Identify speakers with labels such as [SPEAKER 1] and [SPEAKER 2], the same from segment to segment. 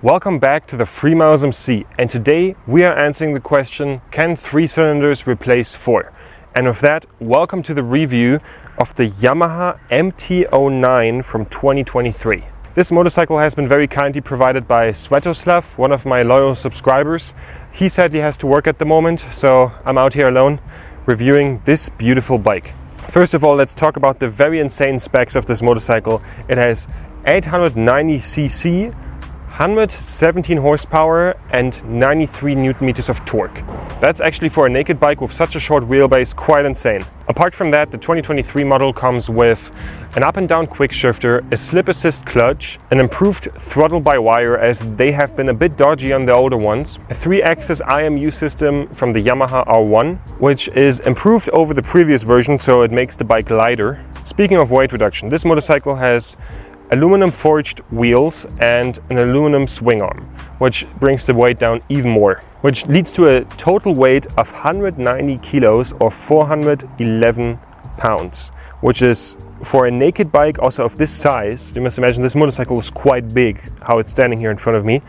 [SPEAKER 1] Welcome back to the Yamaha MC, and today we are answering the question, can 3 cylinders replace 4? And with that, welcome to the review of the Yamaha Mt09 from 2023. This motorcycle has been very kindly provided by Svetoslav, one of my loyal subscribers. He said he has to work at the moment, so I'm out here alone reviewing this beautiful bike. First of all, let's talk about the very insane specs of this motorcycle. It has 890cc, 117 horsepower and 93 newton meters of torque. That's actually for a naked bike with such a short wheelbase quite insane. Apart from that, the 2023 model comes with an up and down quick shifter, a slip assist clutch, an improved throttle by wire as they have been a bit dodgy on the older ones, a 3-axis IMU system from the Yamaha R1, which is improved over the previous version, so it makes the bike lighter. Speaking of weight reduction, this motorcycle has aluminum forged wheels and an aluminum swing arm, which brings the weight down even more, which leads to a total weight of 190 kilos or 411 pounds, which is, for a naked bike also of this size, you must imagine this motorcycle is quite big, how it's standing here in front of me,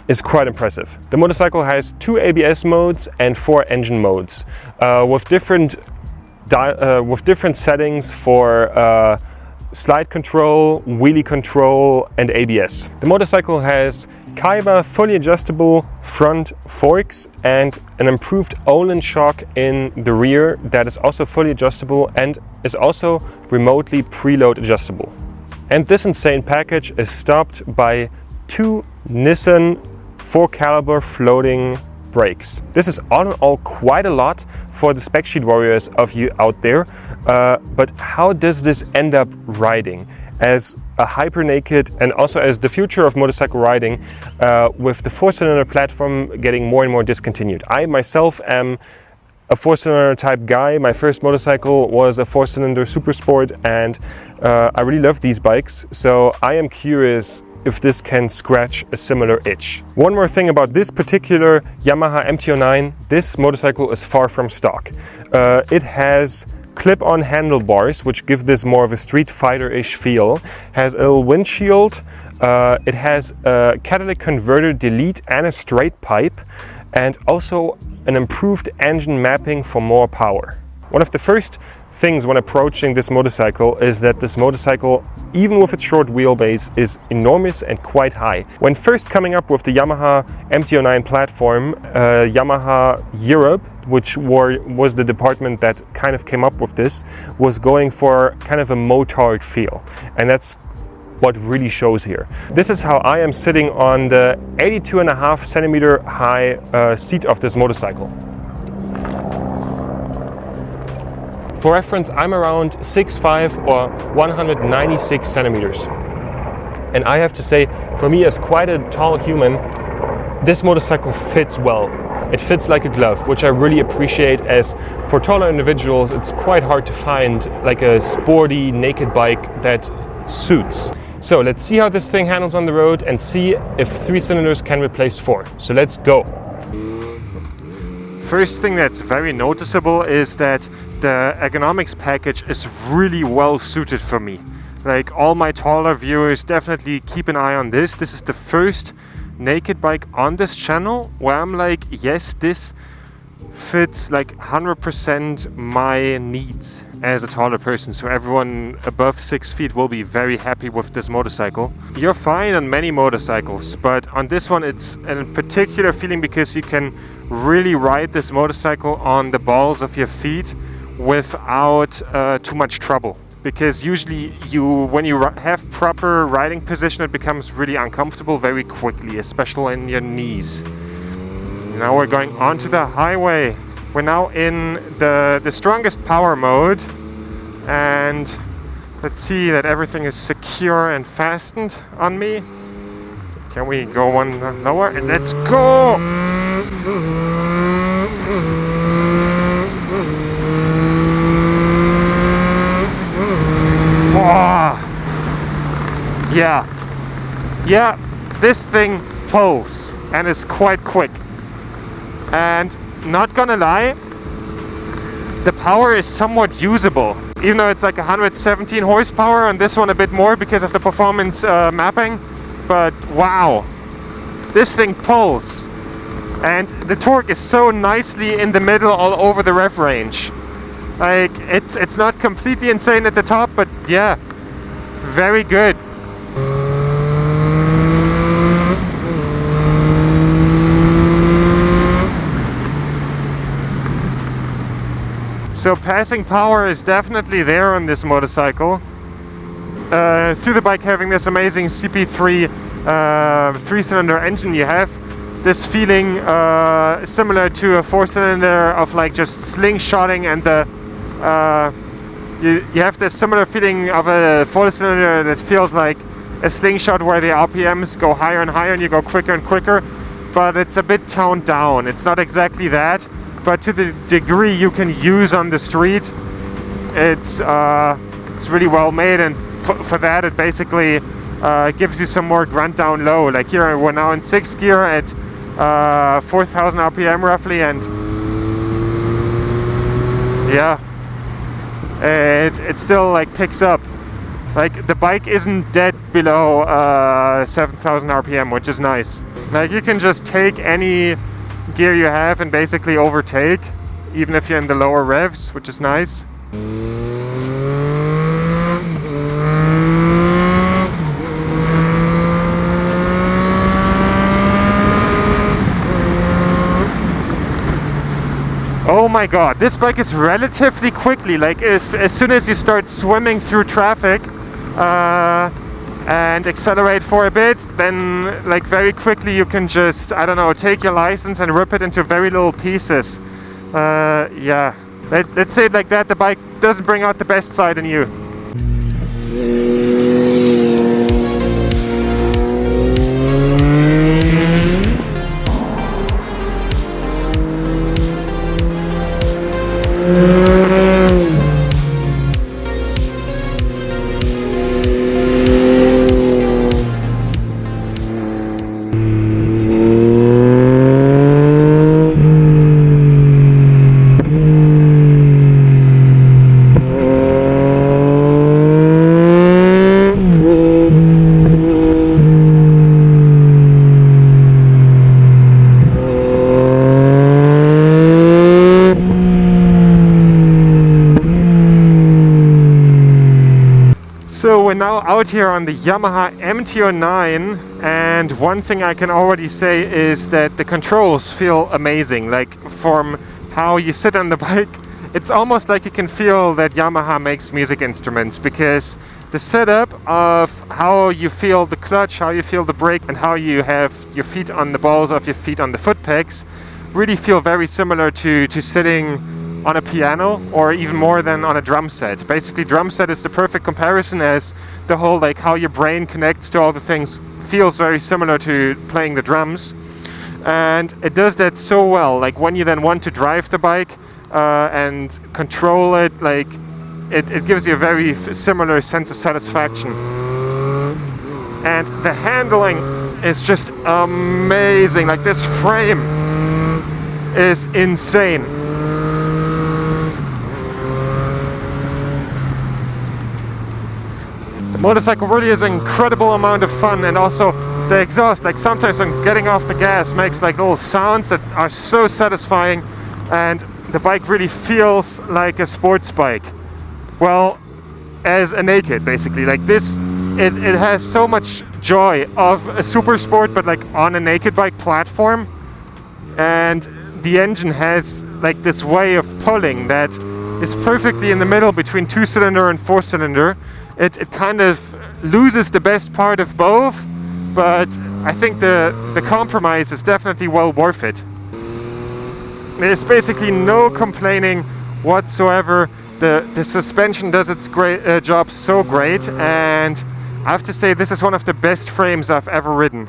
[SPEAKER 1] is quite impressive. The motorcycle has 2 ABS modes and 4 engine modes, with different settings for slide control, wheelie control and ABS. The motorcycle has Kaiba fully adjustable front forks and an improved Olin shock in the rear that is also fully adjustable and is also remotely preload adjustable. And this insane package is stopped by 2 Nissan 4 caliber floating brakes. This is all in all quite a lot for the spec sheet warriors of you out there, but how does this end up riding as a hyper-naked and also as the future of motorcycle riding with the 4-cylinder platform getting more and more discontinued? I myself am a 4-cylinder type guy. My first motorcycle was a 4-cylinder Super Sport and I really love these bikes, so I am curious if this can scratch a similar itch. One more thing about this particular Yamaha Mt09, this motorcycle is far from stock. It has clip-on handlebars, which give this more of a Street Fighter-ish feel, has a little windshield, it has a catalytic converter delete and a straight pipe, and also an improved engine mapping for more power. One of the first things when approaching this motorcycle is that this motorcycle, even with its short wheelbase, is enormous and quite high. When first coming up with the Yamaha Mt09 platform, Yamaha Europe, which was the department that kind of came up with this, was going for kind of a motard feel, and that's what really shows here. This is how I am sitting on the 82.5 centimeter high seat of this motorcycle. For reference, I'm around 6'5" or 196 centimeters. And I have to say, for me as quite a tall human, this motorcycle fits well. It fits like a glove, which I really appreciate, as for taller individuals it's quite hard to find like a sporty naked bike that suits. So let's see how this thing handles on the road and see if 3 cylinders can replace 4. So let's go. First thing that's very noticeable is that the ergonomics package is really well suited for me. Like, all my taller viewers definitely keep an eye on this. This is the first naked bike on this channel where I'm like, yes, this fits like 100% my needs as a taller person. So everyone above 6 feet will be very happy with this motorcycle. You're fine on many motorcycles, but on this one it's a particular feeling because you can really ride this motorcycle on the balls of your feet without too much trouble. Because usually when you have proper riding position, it becomes really uncomfortable very quickly, especially in your knees. Now we're going onto the highway. We're now in the strongest power mode, and let's see that everything is secure and fastened on me. Can we go one lower? And let's go! Oh. Yeah, this thing pulls and is quite quick. And not gonna lie, the power is somewhat usable. Even though it's like 117 horsepower, and this one a bit more because of the performance mapping, but wow, this thing pulls. And the torque is so nicely in the middle all over the rev range. Like, it's not completely insane at the top, but yeah, very good. So passing power is definitely there on this motorcycle. Through the bike having this amazing CP3 3-cylinder engine, you have this feeling similar to a 4-cylinder of like just slingshotting, and the you have this similar feeling of a 4-cylinder that feels like a slingshot where the RPMs go higher and higher and you go quicker and quicker, but it's a bit toned down. It's not exactly that, but to the degree you can use on the street, it's really well made, and for that it basically gives you some more grunt down low. Like here we're now in 6th gear at 4,000 RPM roughly, and yeah, it still like picks up. Like the bike isn't dead below 7,000 RPM, which is nice. Like you can just take any gear you have and basically overtake, even if you're in the lower revs, which is nice. Oh my god, this bike is relatively quickly, like as soon as you start swimming through traffic and accelerate for a bit, then like very quickly you can just, I don't know, take your license and rip it into very little pieces. Yeah, let's say it like that, the bike doesn't bring out the best side in you. So we're now out here on the Yamaha Mt09, and one thing I can already say is that the controls feel amazing. Like from how you sit on the bike, it's almost like you can feel that Yamaha makes music instruments, because the setup of how you feel the clutch, how you feel the brake, and how you have your feet on the balls of your feet on the foot pegs really feel very similar to sitting on a piano, or even more than on a drum set. Basically, drum set is the perfect comparison, as the whole like how your brain connects to all the things feels very similar to playing the drums, and it does that so well. Like when you then want to drive the bike and control it, like it gives you a very similar sense of satisfaction. And the handling is just amazing. Like this frame is insane. The motorcycle really is an incredible amount of fun, and also the exhaust, like sometimes when getting off the gas, makes like little sounds that are so satisfying, and the bike really feels like a sports bike. Well, as a naked, basically. Like this, it has so much joy of a super sport, but like on a naked bike platform, and the engine has like this way of pulling that is perfectly in the middle between 2-cylinder and 4-cylinder. It kind of loses the best part of both, but I think the compromise is definitely well worth it. There's basically no complaining whatsoever. The suspension does its great job so great, and I have to say this is one of the best frames I've ever ridden.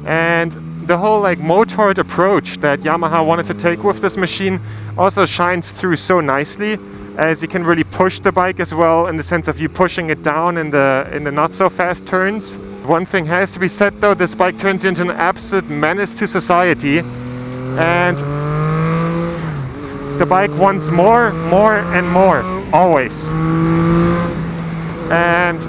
[SPEAKER 1] And the whole like motard approach that Yamaha wanted to take with this machine also shines through so nicely, as you can really push the bike as well, in the sense of you pushing it down in the not so fast turns. One thing has to be said though, this bike turns you into an absolute menace to society, and the bike wants more and more, always. And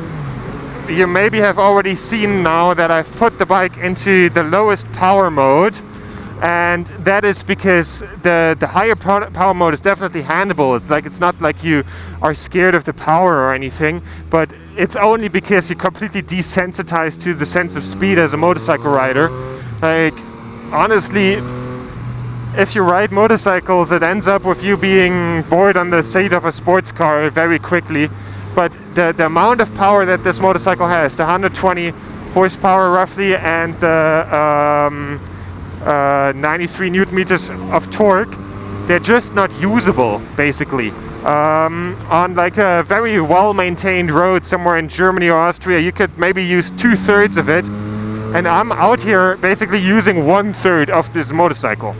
[SPEAKER 1] you maybe have already seen now that I've put the bike into the lowest power mode, and that is because the higher power mode is definitely handleable. It's not like you are scared of the power or anything, but it's only because you're completely desensitized to the sense of speed as a motorcycle rider. Like, honestly, if you ride motorcycles, it ends up with you being bored on the seat of a sports car very quickly. But the amount of power that this motorcycle has, the 120 horsepower roughly, and the 93 newton meters of torque, they're just not usable, basically. On like a very well-maintained road somewhere in Germany or Austria, you could maybe use 2/3 of it, and I'm out here basically using 1/3 of this motorcycle.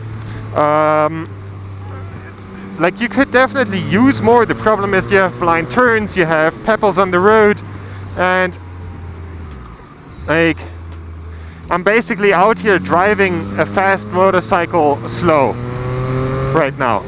[SPEAKER 1] Like, you could definitely use more. The problem is you have blind turns, you have pebbles on the road, and like, I'm basically out here driving a fast motorcycle slow right now.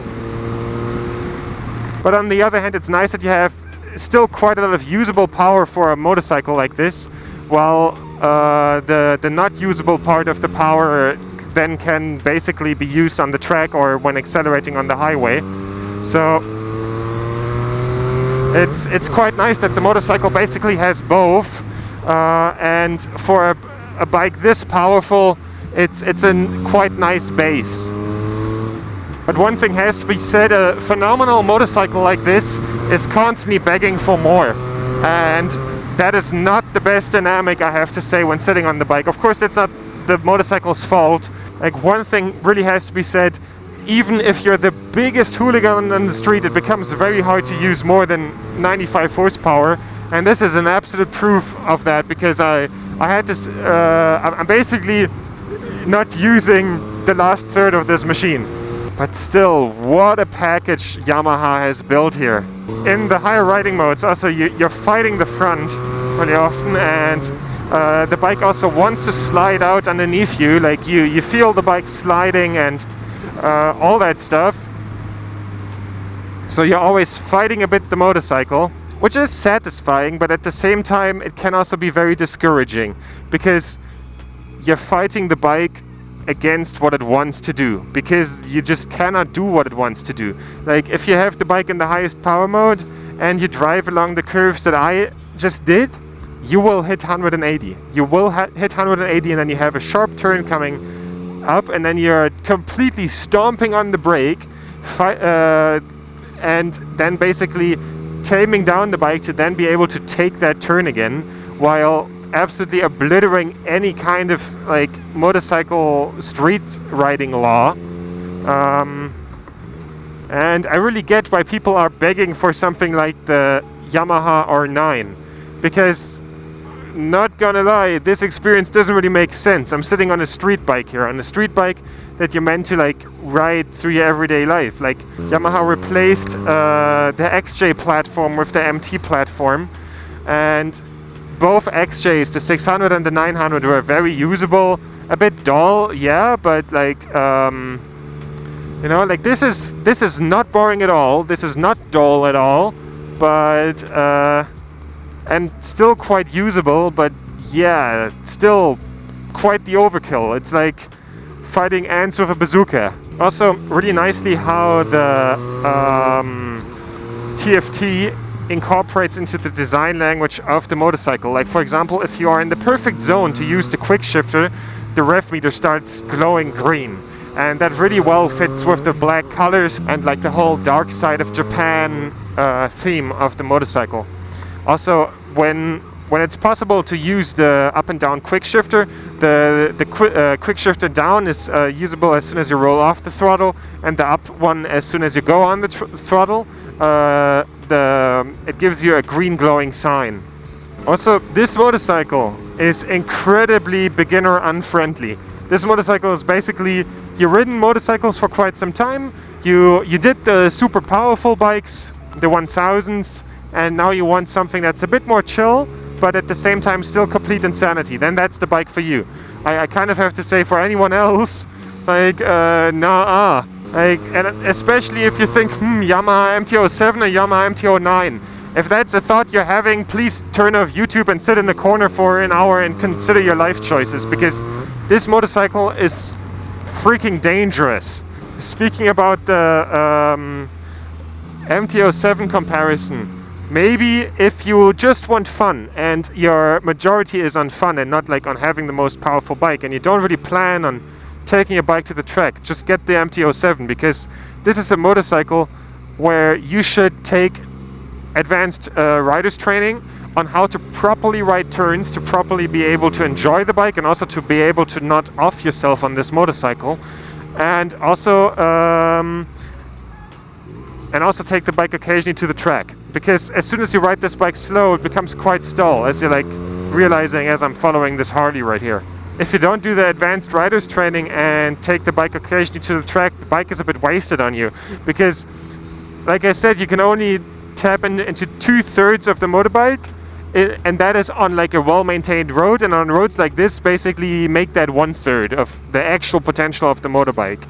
[SPEAKER 1] But on the other hand, it's nice that you have still quite a lot of usable power for a motorcycle like this, while the not usable part of the power then can basically be used on the track or when accelerating on the highway. So it's quite nice that the motorcycle basically has both, and for a bike this powerful, it's a quite nice base. But one thing has to be said, a phenomenal motorcycle like this is constantly begging for more, and that is not the best dynamic, I have to say, when sitting on the bike. Of course, that's not the motorcycle's fault. Like, one thing really has to be said: even if you're the biggest hooligan on the street, it becomes very hard to use more than 95 horsepower, and this is an absolute proof of that, because I had this, I'm basically not using the last third of this machine. But still, what a package Yamaha has built here. In the higher riding modes, also you're fighting the front really often, and the bike also wants to slide out underneath you. Like, you feel the bike sliding and all that stuff. So you're always fighting a bit the motorcycle, which is satisfying, but at the same time it can also be very discouraging, because you're fighting the bike against what it wants to do, because you just cannot do what it wants to do. Like, if you have the bike in the highest power mode and you drive along the curves that I just did, you will hit 180. You will hit 180, and then you have a sharp turn coming up, and then you're completely stomping on the brake, and then basically taming down the bike to then be able to take that turn again, while absolutely obliterating any kind of like motorcycle street riding law. And I really get why people are begging for something like the Yamaha Mt09, because, not gonna lie, this experience doesn't really make sense. I'm sitting on a street bike here, on a street bike that you're meant to like ride through your everyday life. Like, Yamaha replaced the XJ platform with the MT platform, and both XJs, the 600 and the 900, were very usable. A bit dull, yeah, but like, you know, like, this is not boring at all. This is not dull at all, but and still quite usable. But yeah, still quite the overkill. It's like fighting ants with a bazooka. Also, really nicely how the TFT incorporates into the design language of the motorcycle. Like, for example, if you are in the perfect zone to use the quick shifter, the rev meter starts glowing green, and that really well fits with the black colors and like the whole dark side of Japan theme of the motorcycle. Also, when it's possible to use the up and down quick shifter, the quick shifter down is usable as soon as you roll off the throttle, and the up one as soon as you go on the throttle. It gives you a green glowing sign. Also, this motorcycle is incredibly beginner unfriendly. This motorcycle is basically, you've ridden motorcycles for quite some time, you did the super powerful bikes, the 1000s, and now you want something that's a bit more chill, but at the same time still complete insanity. Then that's the bike for you. I kind of have to say, for anyone else, like, nah. Like, and especially if you think, Yamaha Mt07 or Yamaha Mt09, If that's a thought you're having, please turn off YouTube and sit in the corner for an hour and consider your life choices, because this motorcycle is freaking dangerous. Speaking about the Mt07 comparison, maybe if you just want fun and your majority is on fun and not like on having the most powerful bike, and you don't really plan on taking a bike to the track, just get the Mt07, because this is a motorcycle where you should take advanced riders training on how to properly ride turns, to properly be able to enjoy the bike, and also to be able to not off yourself on this motorcycle, and also take the bike occasionally to the track, because as soon as you ride this bike slow, it becomes quite stall, as you're like realizing as I'm following this Harley right here. If you don't do the advanced riders training and take the bike occasionally to the track, the bike is a bit wasted on you, because like I said, you can only tap into 2/3 of the motorbike, and that is on like a well-maintained road, and on roads like this basically make that 1/3 of the actual potential of the motorbike.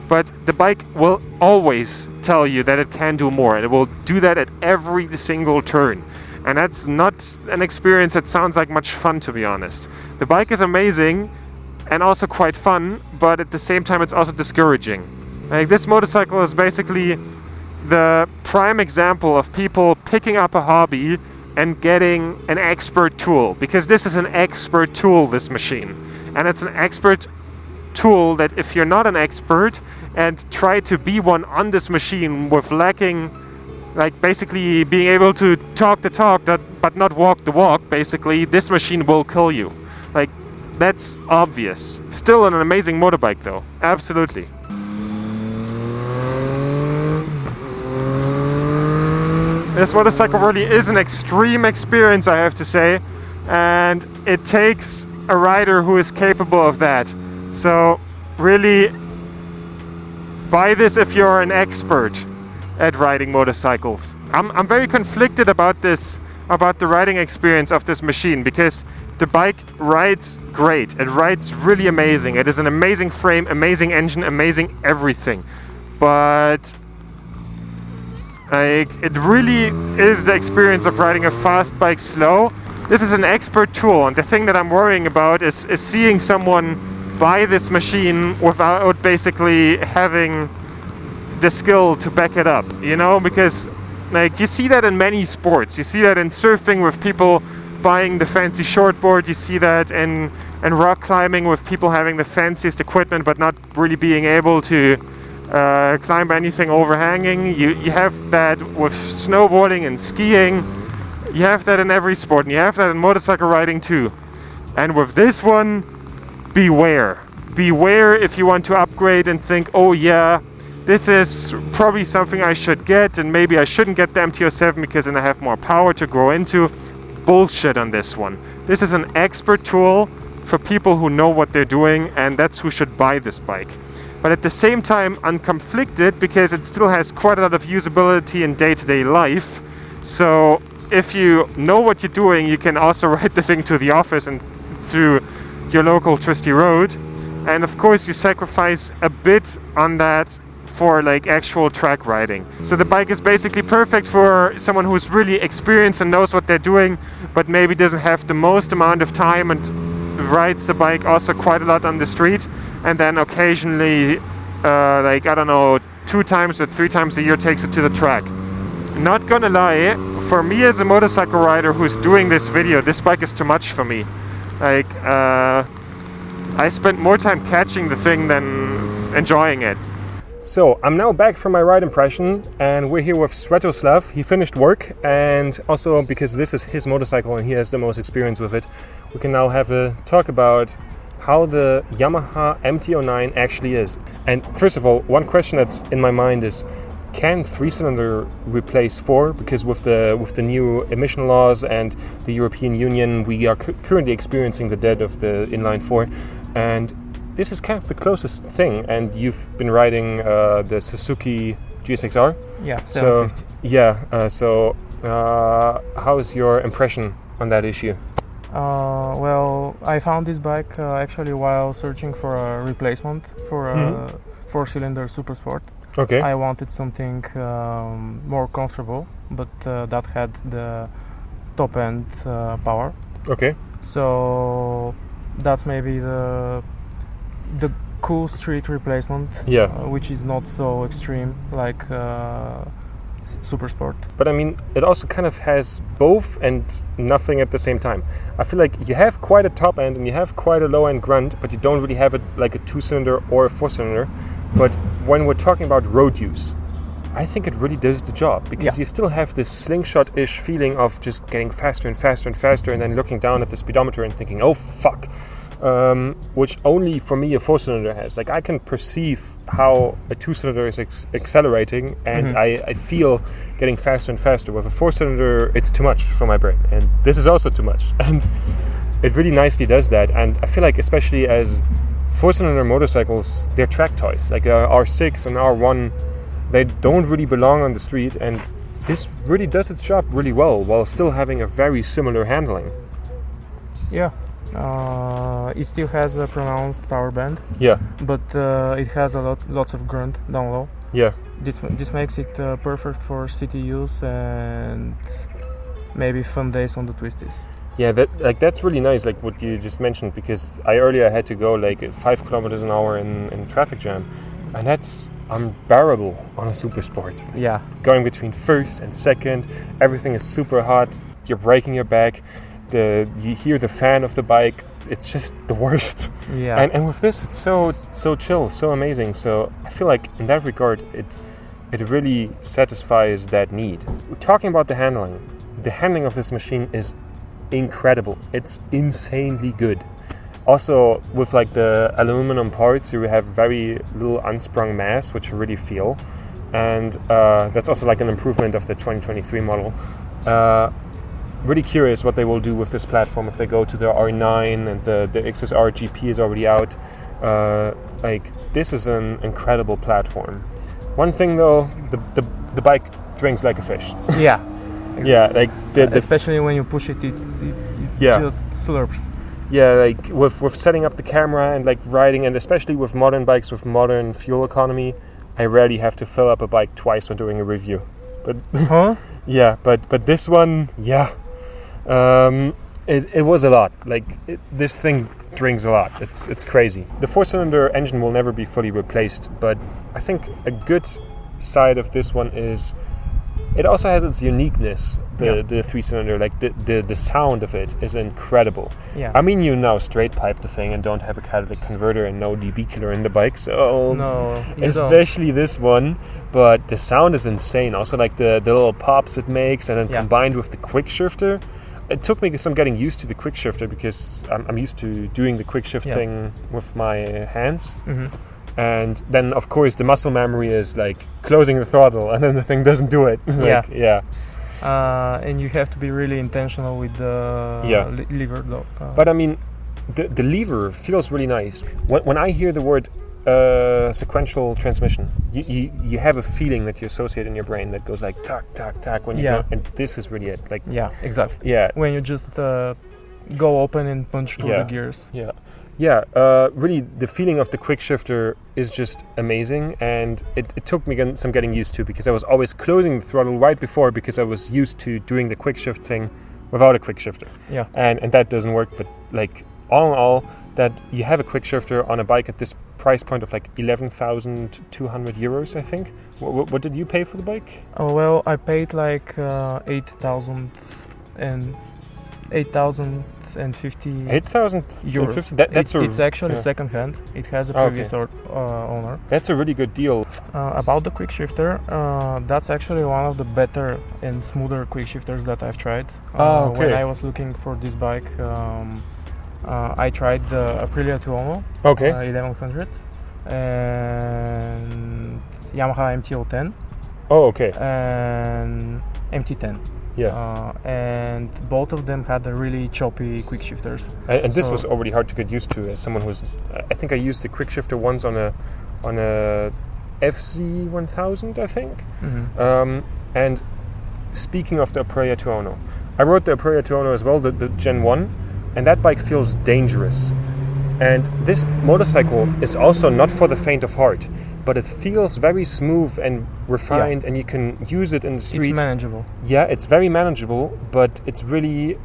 [SPEAKER 1] But the bike will always tell you that it can do more, and it will do that at every single turn, and that's not an experience that sounds like much fun, to be honest. The bike is amazing and also quite fun, but at the same time it's also discouraging. Like, this motorcycle is basically the prime example of people picking up a hobby and getting an expert tool, because this is an expert tool, this machine, and it's an expert tool that if you're not an expert and try to be one on this machine with lacking, like basically being able to talk the talk but not walk the walk, basically this machine will kill you. Like, that's obvious. Still an amazing motorbike though, absolutely. This motorcycle really is an extreme experience, I have to say, and it takes a rider who is capable of that. So really buy this if you're an expert at riding motorcycles. I'm very conflicted about this, about the riding experience of this machine, because the bike rides great. It rides really amazing. It is an amazing frame, amazing engine, amazing everything. But like, it really is the experience of riding a fast bike slow. This is an expert tool, and the thing that I'm worrying about is seeing someone buy this machine without basically having the skill to back it up, you know, because like you see that in many sports. You see that in surfing with people buying the fancy shortboard. You see that in rock climbing with people having the fanciest equipment but not really being able to climb anything overhanging. You have that with snowboarding and skiing. You have that in every sport, and you have that in motorcycle riding too. And with this one, beware. Beware if you want to upgrade and think, oh yeah, this is probably something I should get, and maybe I shouldn't get the Mt07 because then I have more power to grow into. Bullshit on this one. This is an expert tool for people who know what they're doing, and that's who should buy this bike. But at the same time, I'm conflicted because it still has quite a lot of usability in day-to-day life. So if you know what you're doing, you can also ride the thing to the office and through your local twisty road. And of course you sacrifice a bit on that for like actual track riding. So the bike is basically perfect for someone who's really experienced and knows what they're doing, but maybe doesn't have the most amount of time and rides the bike also quite a lot on the street, and then occasionally like, I don't know, 2 times or 3 times a year takes it to the track. Not gonna lie, for me as a motorcycle rider who's doing this video, this bike is too much for me. Like, I spent more time catching the thing than enjoying it. So I'm now back from my ride impression, and we're here with Sviatoslav. He finished work, and also because this is his motorcycle and he has the most experience with it, we can now have a talk about how the Yamaha Mt09 actually is. And first of all, one question that's in my mind is, can 3-cylinder replace 4? Because with the new emission laws and the European Union, we are currently experiencing the death of the inline 4, and this is kind of the closest thing. And you've been riding the Suzuki GSX-R?
[SPEAKER 2] Yeah,
[SPEAKER 1] 750. So how's your impression on that issue?
[SPEAKER 2] Well, I found this bike actually while searching for a replacement for a 4-cylinder Super Sport.
[SPEAKER 1] Okay.
[SPEAKER 2] I wanted something more comfortable, but that had the top end power.
[SPEAKER 1] Okay.
[SPEAKER 2] So that's maybe the cool street replacement,
[SPEAKER 1] Yeah.
[SPEAKER 2] which is not so extreme like Super Sport.
[SPEAKER 1] But I mean, it also kind of has both and nothing at the same time. I feel like you have quite a top end and you have quite a low end grunt, but you don't really have it like a 2-cylinder or a 4-cylinder. But when we're talking about road use, I think it really does the job, because you still have this slingshot-ish feeling of just getting faster and faster and faster, and then looking down at the speedometer and thinking, oh fuck, which only for me a 4-cylinder has. Like, I can perceive how a 2-cylinder is accelerating, and I feel getting faster and faster. With a 4-cylinder, it's too much for my brain, and this is also too much. And it really nicely does that, and I feel like, especially as 4-cylinder motorcycles, they're track toys. Like R6 and R1, they don't really belong on the street, and this really does its job really well while still having a very similar handling.
[SPEAKER 2] Yeah, it still has a pronounced power band.
[SPEAKER 1] Yeah,
[SPEAKER 2] but it has lots of grunt down low.
[SPEAKER 1] yeah,
[SPEAKER 2] This makes it perfect for city use and maybe fun days on the twisties.
[SPEAKER 1] yeah. That's really nice. Like what you just mentioned, because I earlier had to go like 5 kilometers an hour in traffic jam, and that's unbearable on a Super Sport.
[SPEAKER 2] Yeah,
[SPEAKER 1] Going between first and second, everything is super hot. You're breaking your back. You hear the fan of the bike. It's just the worst.
[SPEAKER 2] yeah,
[SPEAKER 1] And with this, it's so chill, so amazing. So I feel like in that regard, it really satisfies that need. Talking about the handling of this machine is incredible. It's insanely good. Also, with like the aluminum parts, you have very little unsprung mass, which you really feel, and that's also like an improvement of the 2023 model. Really curious what they will do with this platform if they go to the R9, and the XSR GP is already out. Like, this is an incredible platform. One thing though, the bike drinks like a fish.
[SPEAKER 2] yeah.
[SPEAKER 1] Yeah, like
[SPEAKER 2] Especially when you push it, it just slurps.
[SPEAKER 1] Yeah, like with setting up the camera and like riding, and especially with modern bikes with modern fuel economy, I rarely have to fill up a bike twice when doing a review. But yeah, but this one, yeah, it was a lot. Like this thing drinks a lot. It's crazy. The 4-cylinder engine will never be fully replaced, but I think a good side of this one is it also has its uniqueness. The 3-cylinder, like the sound of it is incredible.
[SPEAKER 2] Yeah.
[SPEAKER 1] I mean, you now straight pipe the thing and don't have a catalytic converter and no dB killer in the bike, so
[SPEAKER 2] No,
[SPEAKER 1] especially this one. But the sound is insane. Also, like the little pops it makes, and then combined with the quick shifter. It took me some getting used to the quick shifter, because I'm used to doing the quick shift thing with my hands. And then, of course, the muscle memory is like closing the throttle, and then the thing doesn't do it.
[SPEAKER 2] And you have to be really intentional with the lever though.
[SPEAKER 1] But I mean, the lever feels really nice. When I hear the word sequential transmission, you have a feeling that you associate in your brain that goes like tack, tack, tack when you go, and this is really it. Like,
[SPEAKER 2] yeah, exactly.
[SPEAKER 1] Yeah.
[SPEAKER 2] When you just go open and punch through the gears.
[SPEAKER 1] Yeah, really, the feeling of the quick shifter is just amazing, and it took me some getting used to, because I was always closing the throttle right before, because I was used to doing the quick shift thing without a quick shifter. Yeah. And that doesn't work, but like all in all, that you have a quick shifter on a bike at this price point of like 11,200 euros, I think. What did you pay for the bike?
[SPEAKER 2] Oh, well, I paid like 8,050 euros. It's actually second hand. It has a previous owner.
[SPEAKER 1] That's a really good deal.
[SPEAKER 2] About the quick shifter, that's actually one of the better and smoother quick shifters that I've tried. When I was looking for this bike, I tried the Aprilia Tuono 1100 and Yamaha Mt09. And Mt10. And both of them had a really choppy quick shifters.
[SPEAKER 1] And this was already hard to get used to, as someone who's. I think I used the quick shifter once on a FZ 1000, I think. And speaking of the Aprilia Tuono, I rode the Aprilia Tuono as well, the Gen 1, and that bike feels dangerous. And this motorcycle is also not for the faint of heart, but but it feels very smooth and refined, and you can use it in the street.
[SPEAKER 2] It's manageable.
[SPEAKER 1] Yeah, it's very manageable, but it's really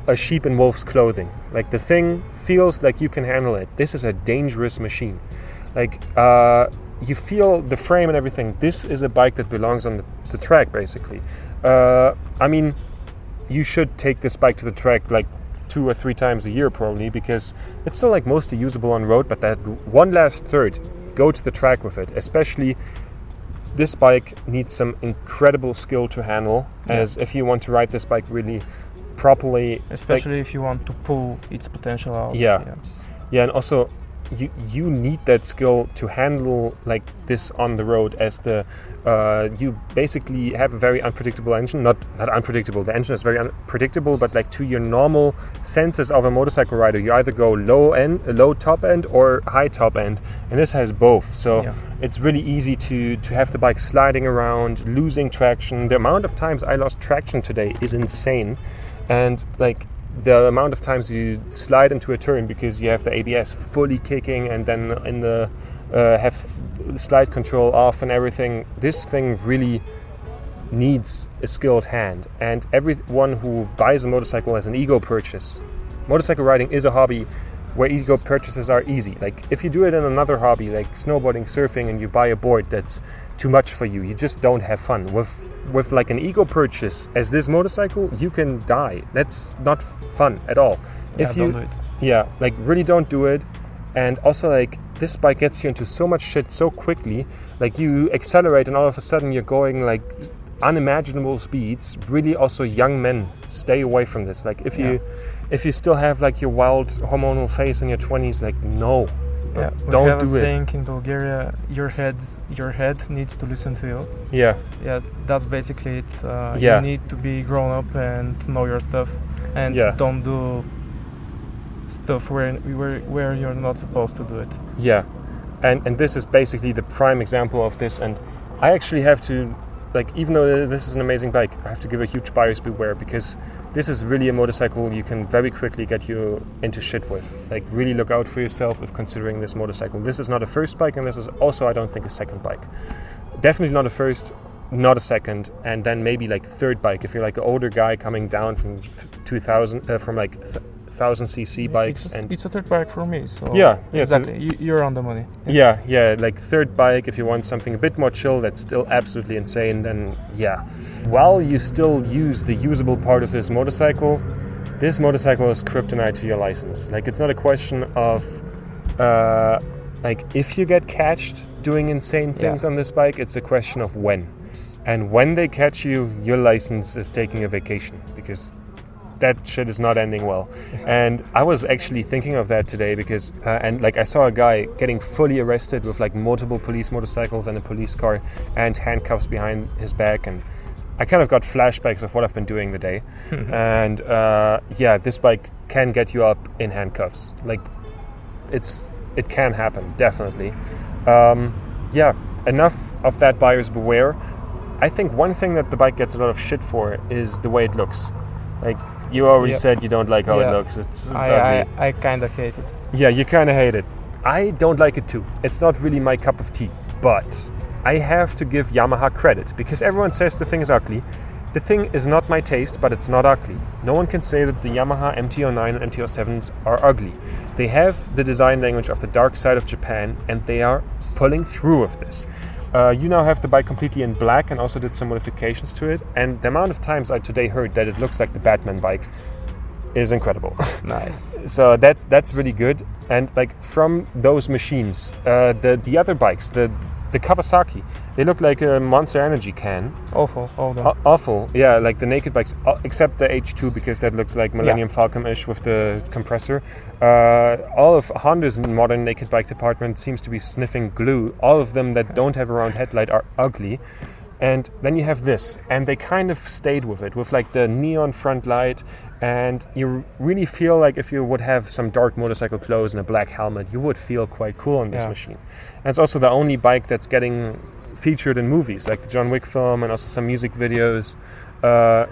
[SPEAKER 1] a sheep in wolf's clothing. Like, the thing feels like you can handle it. This is a dangerous machine. Like, you feel the frame and everything. This is a bike that belongs on the track, basically. I mean, you should take this bike to the track like 2 or 3 times a year probably, because it's still like mostly usable on road, but that one last third, go to the track with it. Especially this bike needs some incredible skill to handle, as if you want to ride this bike really properly,
[SPEAKER 2] especially if you want to pull its potential out.
[SPEAKER 1] Yeah, and also you need that skill to handle like this on the road, as you basically have a very unpredictable engine. Not unpredictable, the engine is very unpredictable, but like to your normal senses of a motorcycle rider, you either go low top end or high top end, and this has both. So it's really easy to have the bike sliding around, losing traction. The amount of times I lost traction today is insane, and like the amount of times you slide into a turn because you have the ABS fully kicking, and then in the have slide control off and everything. This thing really needs a skilled hand, and everyone who buys a motorcycle as an ego purchase. Motorcycle riding is a hobby where ego purchases are easy. Like, if you do it in another hobby like snowboarding, surfing, and you buy a board that's too much for you, you just don't have fun. With like an ego purchase as this motorcycle, you can die. That's not fun at all.
[SPEAKER 2] Don't do it.
[SPEAKER 1] Yeah, like really don't do it. And also, like, this bike gets you into so much shit so quickly. Like, you accelerate and all of a sudden you're going like unimaginable speeds. Really, also young men, stay away from this. Like, if you still have like your wild hormonal phase in your 20s, like, no.
[SPEAKER 2] Yeah,
[SPEAKER 1] don't
[SPEAKER 2] have
[SPEAKER 1] do
[SPEAKER 2] a
[SPEAKER 1] it.
[SPEAKER 2] saying in Bulgaria, your head needs to listen to you.
[SPEAKER 1] Yeah,
[SPEAKER 2] that's basically it.
[SPEAKER 1] Yeah.
[SPEAKER 2] You need to be grown up and know your stuff, and don't do stuff where you're not supposed to do it.
[SPEAKER 1] Yeah, and this is basically the prime example of this. And I actually have to, like, even though this is an amazing bike, I have to give a huge buyer's beware, because this is really a motorcycle you can very quickly get you into shit with. Like, really look out for yourself if considering this motorcycle. This is not a first bike, and this is also, I don't think, a second bike. Definitely not a first, not a second, and then maybe like third bike if you're like an older guy coming down from 2000 from like 1000cc bikes.
[SPEAKER 2] It's a third bike for me, so
[SPEAKER 1] exactly.
[SPEAKER 2] So you're on the money.
[SPEAKER 1] Yeah, like third bike if you want something a bit more chill that's still absolutely insane, then while you still use the usable part of this motorcycle is kryptonite to your license. Like, it's not a question of like if you get catched doing insane things on this bike, it's a question of when. And when they catch you, your license is taking a vacation, because that shit is not ending well. And I was actually thinking of that today, because and like I saw a guy getting fully arrested with like multiple police motorcycles and a police car and handcuffs behind his back, and I kind of got flashbacks of what I've been doing the day. And this bike can get you up in handcuffs. Like, it can happen, definitely. Enough of that, buyers beware. I think one thing that the bike gets a lot of shit for is the way it looks. Like, you already said you don't like how it looks. It's ugly.
[SPEAKER 2] I kind of hate it.
[SPEAKER 1] Yeah, you kind of hate it. I don't like it too. It's not really my cup of tea. But I have to give Yamaha credit, because everyone says the thing is ugly. The thing is not my taste, but it's not ugly. No one can say that the Yamaha Mt09 and Mt07s are ugly. They have the design language of the dark side of Japan, and they are pulling through with this. You now have the bike completely in black, and also did some modifications to it. And the amount of times I today heard that it looks like the Batman bike is incredible.
[SPEAKER 2] Nice.
[SPEAKER 1] So that's really good. And like, from those machines, the other bikes, the Kawasaki, they look like a Monster Energy can.
[SPEAKER 2] Awful.
[SPEAKER 1] Awful. Yeah, like the naked bikes, except the H2, because that looks like Millennium Falcon-ish with the compressor. All of Honda's modern naked bike department seems to be sniffing glue. All of them that don't have a round headlight are ugly. And then you have this, and they kind of stayed with it, with like the neon front light, and you really feel like if you would have some dark motorcycle clothes and a black helmet, you would feel quite cool on this machine. And it's also the only bike that's getting featured in movies, like the John Wick film, and also some music videos.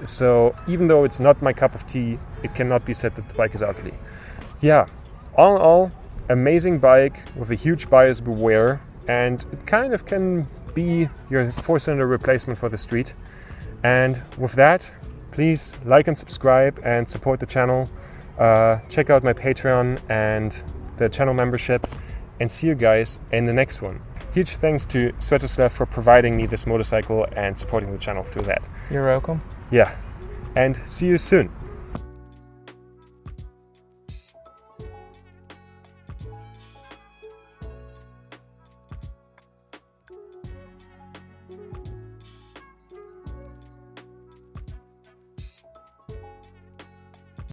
[SPEAKER 1] So even though it's not my cup of tea, it cannot be said that the bike is ugly. Yeah, all in all, amazing bike with a huge buyer's beware. and it kind of can be your 4-cylinder replacement for the street. And with that, please like and subscribe and support the channel. Check out my Patreon and the channel membership, and see you guys in the next one. Huge thanks to Svetoslev for providing me this motorcycle and supporting the channel through that.
[SPEAKER 2] You're welcome.
[SPEAKER 1] Yeah, and see you soon.